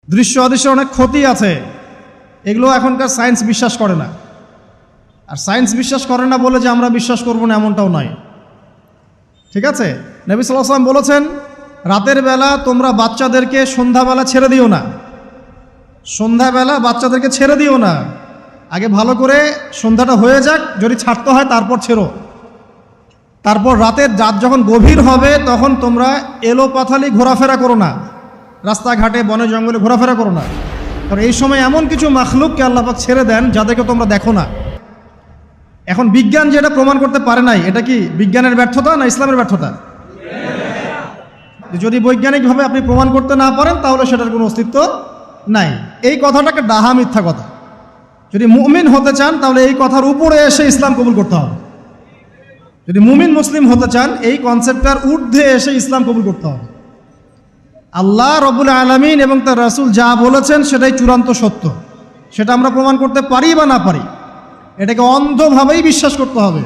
দৃশ্য অদৃশ্যের অনেক ক্ষতি আছে, এগুলো এখনকার সায়েন্স বিশ্বাস করে না। আর সায়েন্স বিশ্বাস করে না বলে যে আমরা বিশ্বাস করব না এমনটাও নয়, ঠিক আছে? নবী সাল্লাল্লাহু আলাইহি ওয়াসাল্লাম বলেছেন, রাতের বেলা তোমরা বাচ্চাদেরকে সন্ধ্যাবেলা ছেড়ে দিও না, সন্ধ্যাবেলা বাচ্চাদেরকে ছেড়ে দিও না, আগে ভালো করে সন্ধ্যাটা হয়ে যাক, যদি ছাড়তে হয় তারপর ছেড়ো। তারপর রাতের রাত যখন গভীর হবে তখন তোমরা এলোপাথালি ঘোরাফেরা করো না, রাস্তাঘাটে বনে জঙ্গলে ঘোরাফেরা করো না, কারণ এই সময় এমন কিছু মাখলুককে আল্লাহ পাক ছেড়ে দেন যাদেরকে তোমরা দেখো না। এখন বিজ্ঞান যেটা প্রমাণ করতে পারে নাই, এটা কি বিজ্ঞানের ব্যর্থতা না ইসলামের ব্যর্থতা? যদি বৈজ্ঞানিকভাবে আপনি প্রমাণ করতে না পারেন তাহলে সেটার কোনো অস্তিত্ব নাই। এই কথাটাকে ডাহা মিথ্যা কথা। যদি মুমিন হতে চান তাহলে এই কথার উপরে এসে ইসলাম কবুল করতে হবে। যদি মুমিন মুসলিম হতে চান এই কনসেপ্টটার ঊর্ধ্বে এসে ইসলাম কবুল করতে হবে। আল্লাহ রব্বুল আলামিন এবং তার রাসূল যা বলেছেন সেটাই চূড়ান্ত সত্য, সেটা আমরা প্রমাণ করতে পারি বা না পারি, এটাকে অন্ধভাবেই বিশ্বাস করতে হবে।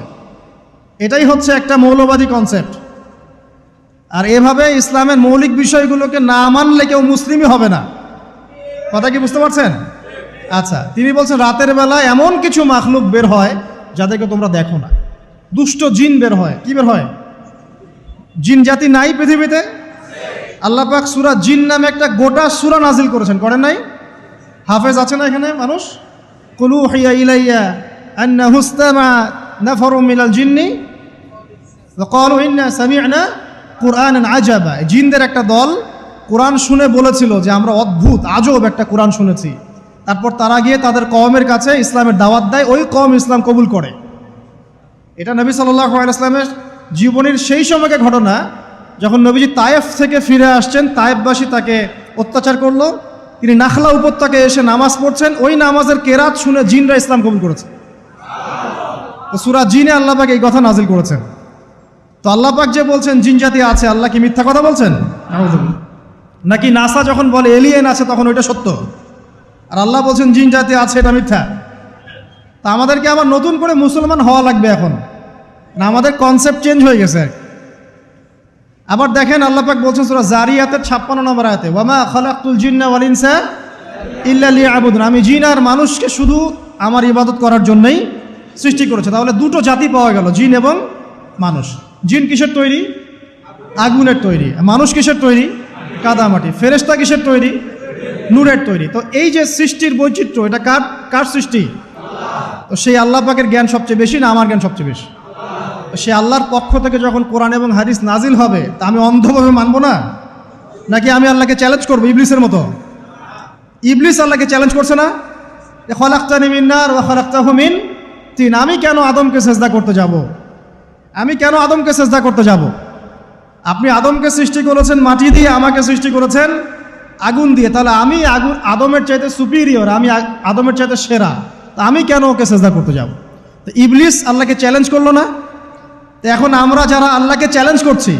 এটাই হচ্ছে একটা মৌলবাদী কনসেপ্ট। আর এভাবে ইসলামের মৌলিক বিষয়গুলোকে না মানলে কেউ মুসলিমই হবে না। কথা কি বুঝতে পারছেন? আচ্ছা, তিনি বলছেন রাতের বেলা এমন কিছু মাখলুক বের হয় যাদেরকে তোমরা দেখো না। দুষ্ট জিন বের হয়। কি বের হয়? জিন জাতি নাই পৃথিবীতে? আল্লাহ পাক সূরা জিন নামে একটা গোটা সূরা নাজিল করেছেন, করেন নাই? হাফেজ আছে না এখানে মানুষ? কুলু হিয়া ইলাইয়া আন্নাহু ইসতামা নাফারুম মিনাল জিন্নি ওয়া ক্বালু ইন্না সামি'না কুরআনান আজাবা। জিনদের একটা দল কোরআন শুনে বলেছিল যে আমরা অদ্ভুত আজব একটা কোরআন শুনেছি। তারপর তারা গিয়ে তাদের কওমের কাছে ইসলামের দাওয়াত দেয়, ওই কওম ইসলাম কবুল করে। এটা নবী সাল্লাল্লাহু আলাইহি ওয়াসাল্লামের জীবনের সেই সময়কে ঘটনা যখন নবীজি তায়েফ থেকে ফিরে আসছেন। তায়েফবাসী তাকে অত্যাচার করলো, তিনি নাখলা উপত্যকায় এসে নামাজ পড়ছেন, ওই নামাজের কেরাত শুনে জিনরা ইসলাম কবুল করেছে। তো সূরা জিনে আল্লাহ পাক এই কথা নাজিল করেছেন। তো আল্লাহ পাক যে বলছেন জিন জাতি আছে, আল্লাহ কি মিথ্যা কথা বলছেন? নাকি নাসা যখন বলে এলিয়েন আছে তখন ওইটা সত্য, আর আল্লাহ বলছেন জিন জাতি আছে এটা মিথ্যা? তা আমাদেরকে আবার নতুন করে মুসলমান হওয়া লাগবে এখন না? আমাদের কনসেপ্ট চেঞ্জ হয়ে গেছে। আবার দেখেন আল্লাহ পাক বলছেন সূরা জারিয়াতের 56 নম্বর আয়াতে, ওয়ামা খালাকতুল জিন্না ওয়াল ইনসা ইল্লা লিয়াবুদুন, আমি জিন আর মানুষকে শুধু আমার ইবাদত করার জন্যই সৃষ্টি করেছে। তাহলে দুটো জাতি পাওয়া গেল, জিন এবং মানুষ। জিন কিসের তৈরি? আগুনের তৈরি। মানুষ কিসের তৈরি? কাদামাটি। ফেরেশতা কিসের তৈরি? নূরের তৈরি। তো এই যে সৃষ্টির বৈচিত্র্য, এটা কার সৃষ্টি? তো সেই আল্লাহ পাকের জ্ঞান সবচেয়ে বেশি না আমার জ্ঞান সবচেয়ে বেশি? সে আল্লাহর পক্ষ থেকে যখন কোরআন এবং হাদিস নাজিল হবে তা আমি অন্ধভাবে মানবো না, নাকি আমি আল্লাহকে চ্যালেঞ্জ করবো ইবলিসের মতো? ইবলিস আল্লাহকে চ্যালেঞ্জ করছে না, খলাকতানি মিন নার ওয়া খলাকতাহু মিন তিন, আমি কেন আদমকে সেজদা করতে যাব? আমি কেন আদমকে সেজদা করতে যাব? আপনি আদমকে সৃষ্টি করেছেন মাটি দিয়ে, আমাকে সৃষ্টি করেছেন আগুন দিয়ে, তাহলে আমি আদমের চাইতে সুপিরিয়র, আমি আদমের চাইতে সেরা, তা আমি কেন ওকে সেজদা করতে যাব? তো ইবলিস আল্লাহকে চ্যালেঞ্জ করলো না? তো এখন আমরা যারা আল্লাহকে চ্যালেঞ্জ করছি,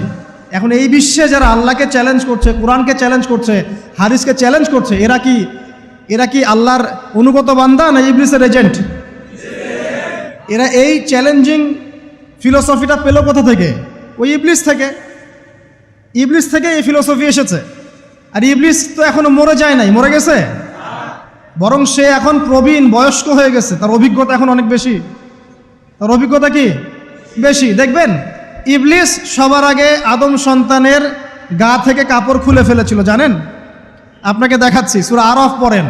এখন এই বিশ্বে যারা আল্লাহকে চ্যালেঞ্জ করছে, কোরআনকে চ্যালেঞ্জ করছে, হাদিসকে চ্যালেঞ্জ করছে, এরা কি আল্লাহর অনুগত বান্দা না ইবলিসের এজেন্ট? এরা এই চ্যালেঞ্জিং ফিলোসফিটা পেল কোথা থেকে? ওই ইবলিস থেকে। ইবলিস থেকে এই ফিলোসফি এসেছে। আর ইবলিস তো এখনো মরে যায় নাই, মরে গেছে, বরং সে এখন প্রবীণ বয়স্ক হয়ে গেছে, তার অভিজ্ঞতা এখন অনেক বেশি। তার অভিজ্ঞতা কি বেশি? দেখবেন ইবলিস সবার আগে আদম সন্তানের গা থেকে কাপড় খুলে ফেলেছিল, জানেন? আপনাকে দেখাচ্ছি, সূরা আরাফ পড়েন।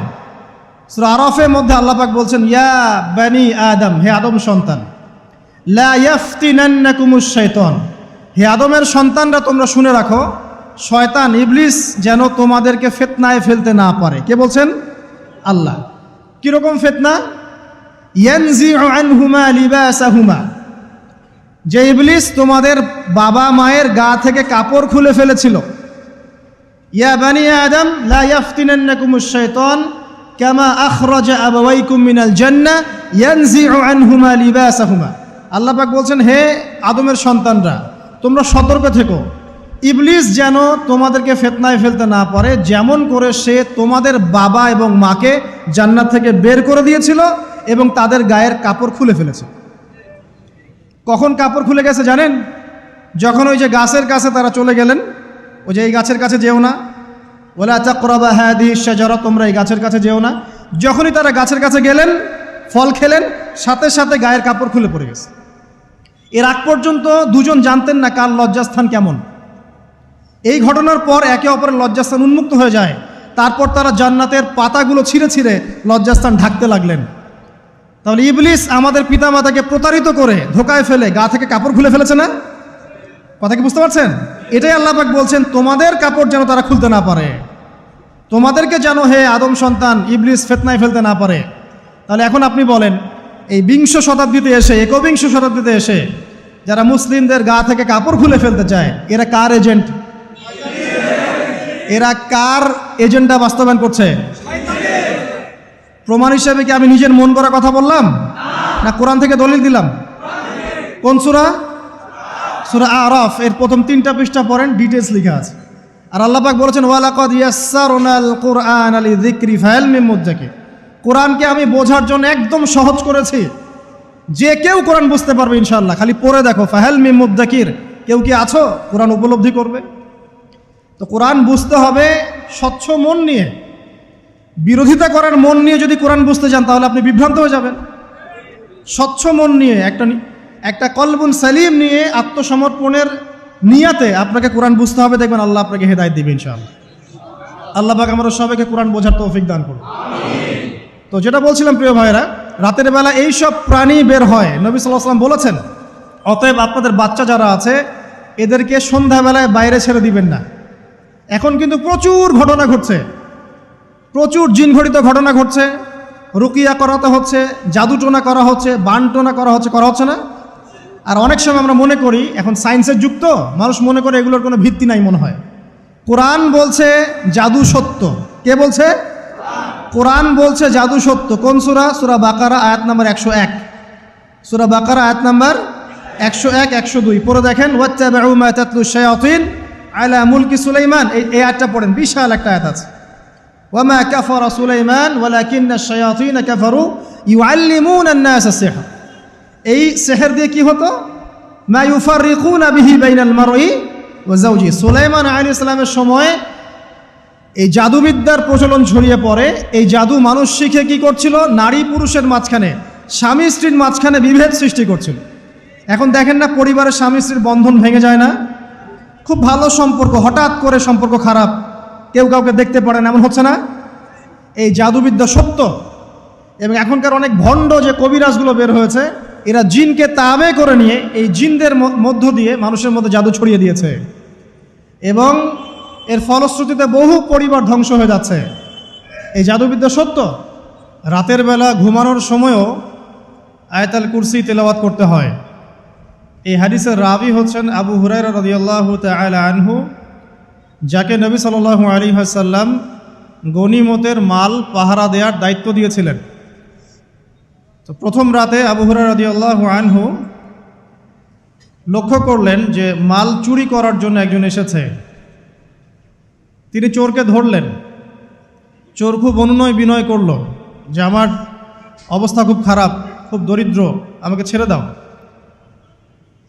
সূরা আরাফের মধ্যে আল্লাহ পাক বলছেন, ইয়া বানি আদম, হে আদম সন্তান, লা ইয়াফতিনান্নাকুমুশ শাইতান, হে আদমের সন্তানরা তোমরা শুনে রাখো, শয়তান ইবলিস যেন তোমাদেরকে ফিতনায় ফেলতে না পারে। কে বলছেন? আল্লাহ। কিরকম ফিতনা? ইয়ানজিউ আনহুমা লিবাসাহুমা, যে ইবলিস তোমাদের বাবা মায়ের গা থেকে কাপড় খুলে ফেলেছিল। ইয়া বানি আদম লা ইয়াফতিনান্নাকুমুশ শাইতান কামা আখরাজা আবাওয়াইকুম মিনাল জান্নাহ ইয়ানজিউ আনহুমা লিবাসাহুমা। আল্লাহ পাক বলছেন, হে আদমের সন্তানরা তোমরা সতর্ক থেকো, ইবলিস যেন তোমাদেরকে ফিতনায় ফেলতে না পারে, যেমন করে সে তোমাদের বাবা এবং মাকে জান্নাত থেকে বের করে দিয়েছিল এবং তাদের গায়ের কাপড় খুলে ফেলেছে। কখন কাপড় খুলে গেছে জানেন? যখন ওই যে গাছের কাছে তারা চলে গেলেন, ওই যে এই গাছের কাছে যেও না, ওয়ালা তাকরাবা হাদিহি শাজারা, তোমরা এই গাছের কাছে যেও না। যখনই তারা গাছের কাছে গেলেন, ফল খেলেন, সাথে সাথে গায়ের কাপড় খুলে পড়ে গেছে। এর আগ পর্যন্ত দুজন জানতেন না কার লজ্জাস্থান কেমন। এই ঘটনার পর একে অপরের লজ্জাস্থান উন্মুক্ত হয়ে যায়। তারপর তারা জান্নাতের পাতাগুলো ছিঁড়ে ছিঁড়ে লজ্জাস্থান ঢাকতে লাগলেন। তাহলে ইবলিস আমাদের পিতামাতাকে প্রতারিত করে ধোকায় ফেলে গা থেকে কাপড় খুলে ফেলেছে না? কথা কি বুঝতে পারছেন? এটাই আল্লাহ পাক বলছেন, তোমাদের কাপড় যেন তারা খুলতে না পারে, তোমাদেরকে যেন হে আদম সন্তান ইবলিস ফিতনায় ফেলতে না পারে। তাহলে এখন আপনি বলেন, এই বিংশ শতাব্দীতে এসে, একবিংশ শতাব্দীতে এসে যারা মুসলিমদের গা থেকে কাপড় খুলে ফেলতে চায়, এরা কার এজেন্ট? এরা কার এজেন্ডা বাস্তবায়ন করছে? প্রমাণ হিসেবে কি আমি নিজের মন করা কথা বললাম, না কোরআন থেকে দলিল দিলাম? কোন সূরা? সূরা আরাফ এর প্রথম 3টা পৃষ্ঠা পড়েন, ডিটেইলস লেখা আছে। আর আল্লাহ পাক বলেছেন, ওয়ালাকাদ ইয়াসসারনাল কুরআনা লিযিকরি ফাহাল মিন মুদ্দাকির, কোরআনকে আমি বোঝার জন্য একদম সহজ করেছি, যে কেউ কোরআন বুঝতে পারবে ইনশাআল্লাহ। খালি পড়ে দেখো, ফাহাল মিন মুদ্দাকির, কেউ কি আছো কোরআন উপলব্ধি করবে? তো কোরআন বুঝতে হবে স্বচ্ছ মন নিয়ে। বিরোধিতা করার মন নিয়ে যদি কোরআন বুঝতে যান তাহলে আপনি বিভ্রান্ত হয়ে যাবেন। স্বচ্ছ মন নিয়ে, একটা কলবুন সালিম নিয়ে, আত্মসমর্পণের নিয়াতে আপনাকে কোরআন বুঝতে হবে। দেখবেন আল্লাহ আপনাকে হেদায়েত দিবেন ইনশাআল্লাহ। আল্লাহ পাক আমরা সবাইকে কোরআন বোঝার তৌফিক দান করুন। তো যেটা বলছিলাম প্রিয় ভাইরা, রাতের বেলা এই সব প্রাণী বের হয়, নবী সাল্লাল্লাহু আলাইহি ওয়াসাল্লাম বলেছেন, অতএব আপনাদের বাচ্চা যারা আছে এদেরকে সন্ধ্যাবেলায় বাইরে ছেড়ে দিবেন না। এখন কিন্তু প্রচুর ঘটনা ঘটছে, প্রচুর জিনঘটিত ঘটনা ঘটছে, রুকিয়া করাতে হচ্ছে, জাদুটোনা করা হচ্ছে, বানটোনা করা হচ্ছে না? আর অনেক সময় আমরা মনে করি, এখন সায়েন্সের যুগ তো, মানুষ মনে করে এগুলোর কোনো ভিত্তি নাই মনে হয়। কোরআন বলছে জাদু সত্য। কে বলছে? কোরআন বলছে জাদু সত্য। কোন সূরা? সূরা বাকারা আয়াত নাম্বার 101। সূরা বাকারা আয়াত নাম্বার 101, 102 পড়ে দেখেন। ওয়াত্তাবাউ মা তাতলু শায়াতিন আলা মুলকি সুলাইমান, এই আয়াতটা পড়েন, বিশাল একটা আয়াত আছে। ওয়ামা কাফারা সুলাইমান ওয়ালাকিন্না শায়াতিন কাফারু ইউআল্লিমুনা আন-নাস আস-সিহর। এই সিহর দিয়ে কি হতো? মা ইউফাররিকুনা বিহি বাইনাল মারই ওয়া যাওজি। সুলাইমান আলাইহিস সালামের সময় এই জাদুবিদ্যার প্রচলন ছড়িয়ে পড়ে। এই জাদু মানুষ শিখে কি করছিল? নারী পুরুষের মাঝখানে, স্বামী স্ত্রীর মাঝখানে বিভেদ সৃষ্টি করছিল। এখন দেখেন না, পরিবারের স্বামী স্ত্রীর বন্ধন ভেঙে যায় না? খুব ভালো সম্পর্ক, হঠাৎ করে সম্পর্ক খারাপ, কেউ কাউকে দেখতে পারে না, এমন হচ্ছে না? এই জাদুবিদ্যা সত্য। এবং এখনকার অনেক ভণ্ড যে কবিরাজগুলো বের হয়েছে, এরা জিনকে তাবে করে নিয়ে এই জিনদের মধ্য দিয়ে মানুষের মধ্যে জাদু ছড়িয়ে দিয়েছে, এবং এর ফলশ্রুতিতে বহু পরিবার ধ্বংস হয়ে যাচ্ছে। এই জাদুবিদ্যা সত্য। রাতের বেলা ঘুমানোর সময়ও আয়াতুল কুরসি তেলাওয়াত করতে হয়। এই হাদিসের রাবি হচ্ছেন আবু হুরায়রা রাদিয়াল্লাহু তাআলা আনহু, যাকে নবী সাল্লাল্লাহু আলাইহি ওয়াসাল্লাম গনিমতের মাল পাহারা দেওয়ার দায়িত্ব দিয়েছিলেন। তো প্রথম রাতে আবু হুরায়রা রাদিয়াল্লাহু আনহু লক্ষ্য করলেন যে মাল চুরি করার জন্য একজন এসেছে। তিনি চোরকে ধরলেন। চোর খুব অনুনয় বিনয় করল যে আমার অবস্থা খুব খারাপ, খুব দরিদ্র, আমাকে ছেড়ে দাও।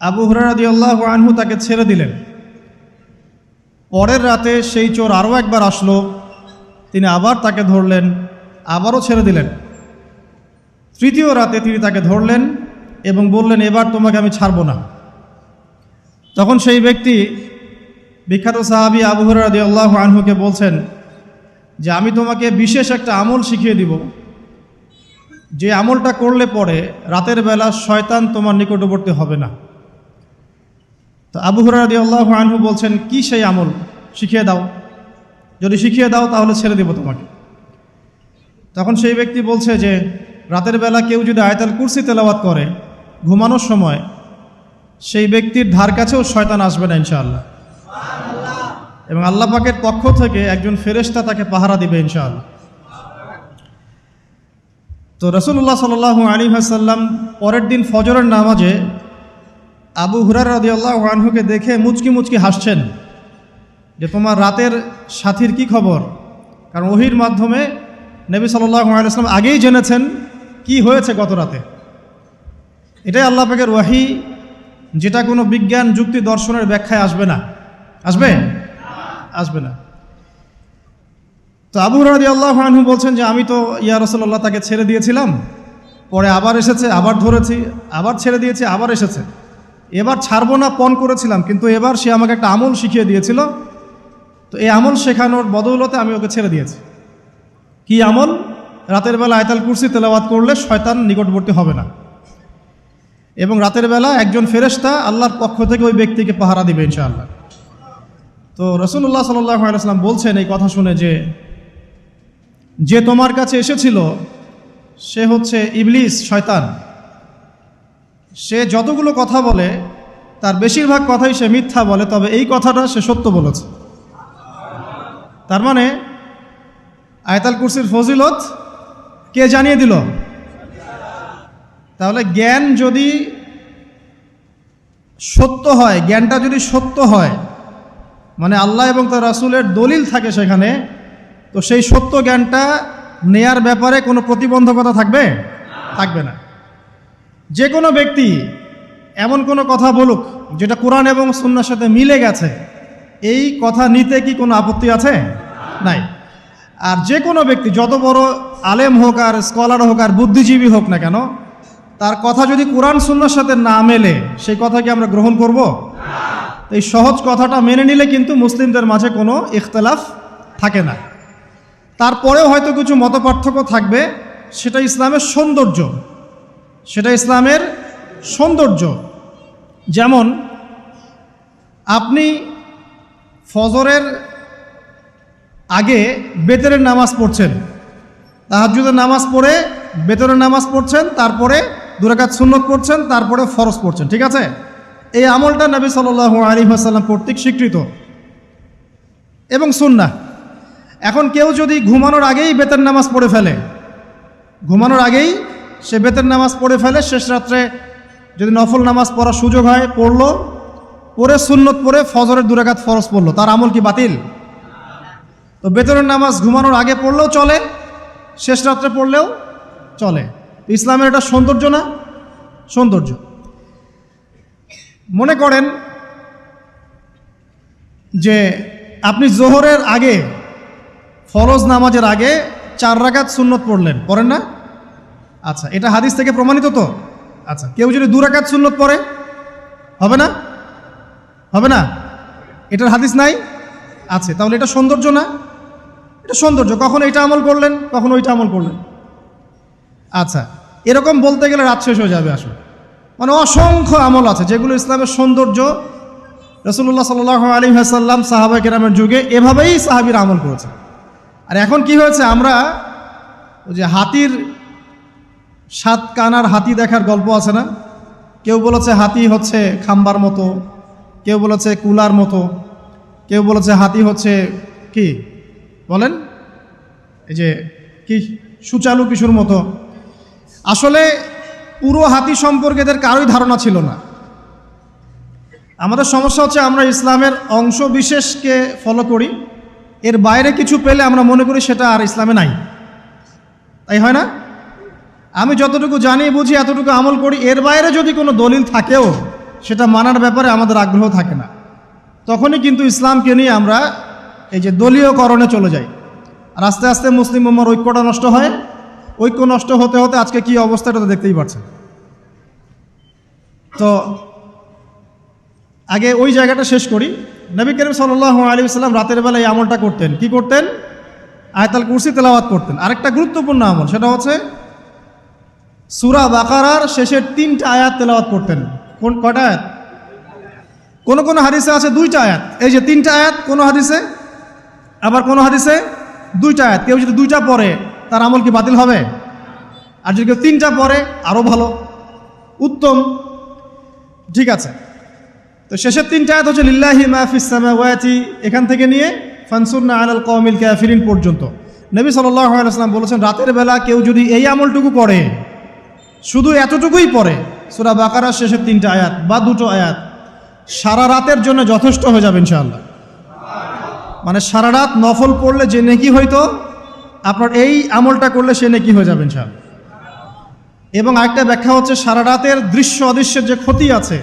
আবু হুরায়রা রাদিয়াল্লাহু আনহু তাকে ছেড়ে দিলেন। পরের রাতে সেই চোর আরও একবার আসলো, তিনি আবার তাকে ধরলেন, আবারও ছেড়ে দিলেন। তৃতীয় রাতে তিনি তাকে ধরলেন এবং বললেন, এবার তোমাকে আমি ছাড়ব না। তখন সেই ব্যক্তি, বিখ্যাত সাহাবী আবু হুরায়রা রাদিয়াল্লাহু আনহুকে বলছেন যে আমি তোমাকে বিশেষ একটা আমল শিখিয়ে দিব, যে আমলটা করলে পরে রাতের বেলা শয়তান তোমার নিকটবর্তী হবে না। তো আবু হুরায়রা রাদিয়াল্লাহু আনহু বলছেন, কি সেই আমল? শিখিয়ে দাও, যদি শিখিয়ে দাও তাহলে ছেড়ে দেব তোমাকে। তখন সেই ব্যক্তি বলছে যে রাতের বেলা কেউ যদি আয়াতুল কুরসি তেলাওয়াত করে ঘুমানোর সময়, সেই ব্যক্তির ধার কাছেও শয়তান আসবে না ইনশাআল্লাহ, এবং আল্লাহ পাকের পক্ষ থেকে একজন ফেরেশতা তাকে পাহারা দিবে ইনশাআল্লাহ। তো রাসূলুল্লাহ সাল্লাল্লাহু আলাইহি ওয়াসাল্লাম পরের দিন ফজরের নামাজে আবু হুরায়রা রাদিয়াল্লাহু আনহুকে দেখে মুচকি মুচকি হাসছেন যে তোমার রাতের সাথীর কি খবর? কারণ ওহীর মাধ্যমে নবী সাল্লাল্লাহু আলাইহি ওয়াসাল্লাম আগেই জেনেছেন কি হয়েছে গত রাতে। এটাই আল্লাহ পাকের ওয়াহী, যেটা কোনো বিজ্ঞান যুক্তি দর্শনের ব্যাখ্যায় আসবে না। আসবে না। তো আবু হুরায়রা রাদিয়াল্লাহু আনহু বলছেন যে আমি তো ইয়া রাসূলুল্লাহ তাকে ছেড়ে দিয়েছিলাম, পরে আবার এসেছে, আবার ধরেছি, আবার ছেড়ে দিয়েছি, আবার এসেছে, এবার ছাড়বো না পণ করেছিলাম, কিন্তু এবার সে আমাকে একটা আমল শিখিয়ে দিয়েছিল, তো এই আমল শেখানোর বদৌলতে আমি ওকে ছেড়ে দিয়েছি। কি আমল? রাতের বেলা আয়াতুল কুরসি তেলাওয়াত করলে শয়তান নিকটবর্তী হবে না, এবং রাতের বেলা একজন ফেরেশতা আল্লাহর পক্ষ থেকে ওই ব্যক্তিকে পাহারা দিবে ইনশাআল্লাহ। তো রাসূলুল্লাহ সাল্লাল্লাহু আলাইহি ওয়াসাল্লাম বলছেন এই কথা শুনে যে তোমার কাছে এসেছিল সে হচ্ছে ইবলিস, শয়তান। সে যতগুলো কথা বলে তার বেশিরভাগ কথাই সে মিথ্যা বলে, তবে এই কথাটা সে সত্য বলেছে। তার মানে আয়াতুল কুরসির ফজিলত কে জানিয়ে দিল? তাহলে জ্ঞান যদি সত্য হয়, জ্ঞানটা যদি সত্য হয়, মানে আল্লাহ এবং তার রাসূলের দলিল থাকে সেখানে, তো সেই সত্য জ্ঞানটা নেয়ার ব্যাপারে কোনো প্রতিবন্ধকতা থাকবে? থাকবে না। যে কোনো ব্যক্তি এমন কোনো কথা বলুক যেটা কোরআন এবং সুন্নাহর সাথে মিলে গেছে, এই কথা নিতে কি কোনো আপত্তি আছে? নাই। আর যে কোনো ব্যক্তি যত বড় আলেম হোক আর স্কলার হোক আর বুদ্ধিজীবী হোক না কেন, তার কথা যদি কোরআন সুন্নাহর সাথে না মেলে সেই কথা কি আমরা গ্রহণ করব? এই সহজ কথাটা মেনে নিলে কিন্তু মুসলিমদের মাঝে কোনো ইখতিলাফ থাকে না। তারপরেও হয়তো কিছু মতপার্থক্য থাকবে, সেটা ইসলামের সৌন্দর্য, সেটা ইসলামের সৌন্দর্য। যেমন আপনি ফজরের আগে বেতরের নামাজ পড়ছেন, তাহাজ্জুদের নামাজ পড়ে বেতরের নামাজ পড়ছেন, তারপরে 2 রাকাত সুন্নত পড়ছেন, তারপরে ফরজ পড়ছেন, ঠিক আছে? এই আমলটা নবী সাল্লাল্লাহু আলাইহি ওয়াসাল্লাম কর্তৃক স্বীকৃত এবং সুন্নাহ। এখন কেউ যদি ঘুমানোর আগেই বেতের নামাজ পড়ে ফেলে, ঘুমানোর আগেই সে বেতের নামাজ পড়ে ফেলে, শেষ রাত্রে যদি নফল নামাজ পড়ার সুযোগ হয় পড়লো, পরে সুন্নত পড়ে ফজরের 2 রাকাত ফরজ পড়লো, তার আমল কি বাতিল? তো বেতরের নামাজ ঘুমানোর আগে পড়লেও চলে, শেষ রাত্রে পড়লেও চলে। ইসলামের এটা সৌন্দর্য না? সৌন্দর্য। মনে করেন যে আপনি জোহরের আগে, ফরজ নামাজের আগে 4 রাকাত সুন্নত পড়লেন, পড়েন না? আচ্ছা, এটা হাদিস থেকে প্রমাণিত তো? আচ্ছা, কেউ যদি 2 রাকাত সুন্নত পড়ে হবে না? হবে না? এটার হাদিস নাই? আছে। তাহলে এটা সৌন্দর্য না? এটা সৌন্দর্য। কখন এটা আমল করলেন, কখন ওইটা আমল করলেন। আচ্ছা, এরকম বলতে গেলে রাত শেষ হয়ে যাবে আসলে। মানে অসংখ্য আমল আছে যেগুলো ইসলামের সৌন্দর্য। রাসূলুল্লাহ সাল্লাল্লাহু আলাইহি ওয়াসাল্লাম সাহাবা কেরামের যুগে এভাবেই সাহাবীরা আমল করেছে। আর এখন কি হয়েছে, আমরা ওই যে হাতির 7 কানার হাতি দেখার গল্প আছে না? কেউ বলেছে হাতি হচ্ছে খাম্বার মতো, কেউ বলেছে কুলার মতো, কেউ বলেছে হাতি হচ্ছে কি বলেন, এই যে কি সুচালু কিশোর মতো। আসলে পুরো হাতি সম্পর্কে এদের কারোই ধারণা ছিল না। আমাদের সমস্যা হচ্ছে আমরা ইসলামের অংশ বিশেষকে ফলো করি, এর বাইরে কিছু পেলে আমরা মনে করি সেটা আর ইসলামে নাই। তাই হয় না? আমি যতটুকু জানি বুঝি এতটুকু আমল করি, এর বাইরে যদি কোনো দলিল থাকেও সেটা মানার ব্যাপারে আমাদের আগ্রহ থাকে না। তখনই কিন্তু ইসলামকে নিয়ে আমরা এই যে দলীয়করণে চলে যাই, আর আস্তে আস্তে মুসলিম উম্মার ঐক্যটা নষ্ট হয়। ঐক্য নষ্ট হতে হতে আজকে কি অবস্থা এটা তো দেখতেই পাচ্ছেন। তো আগে ওই জায়গাটা শেষ করি। নবী করিম সাল্লাল্লাহু আলাইহি ওয়াসাল্লাম রাতের বেলা এই আমলটা করতেন। কি করতেন? আয়াতুল কুরসি তেলাওয়াত করতেন। আরেকটা গুরুত্বপূর্ণ আমল, সেটা হচ্ছে সূরা বাকারার শেষের 3টা আয়াত তেলাওয়াত করতেন। কয়টা আয়াত? কোন কোন হাদিসে আছে 2টা আয়াত। এই যে 3টা আয়াত কোন হাদিসে, আবার কোন হাদিসে 2টা আয়াত। কেউ যদি 2টা পড়ে তার আমল কি বাতিল হবে? আর যদি কেউ 3টা পড়ে আরও ভালো, উত্তম। ঠিক আছে, তো শেষের 3টা আয়াত হচ্ছে লিল্লাহি মা ফিস সামাওয়াতি, এখান থেকে নিয়ে ফানসুরনা আলাল কওমিল কাফিরিন পর্যন্ত। নবী সাল্লাল্লাহু আলাইহি ওয়াসাল্লাম বলেছেন রাতের বেলা কেউ যদি এই আমলটুকু করে, শুধু এতটুকুই পড়ে, সূরা বাকারার শেষের 3টা আয়াত বা 2টো আয়াত, সারা রাতের জন্য যথেষ্ট হয়ে যাবে ইনশাআল্লাহ। মানে সারা রাত নফল পড়লে যে নেকি হইতো, আপনার এই আমলটা করলে সে নেকি হয়ে যাবে ইনশাআল্লাহ। এবং আরেকটা ব্যাখ্যা হচ্ছে সারা রাতের দৃশ্য অদৃশ্যের যে ক্ষতি আছে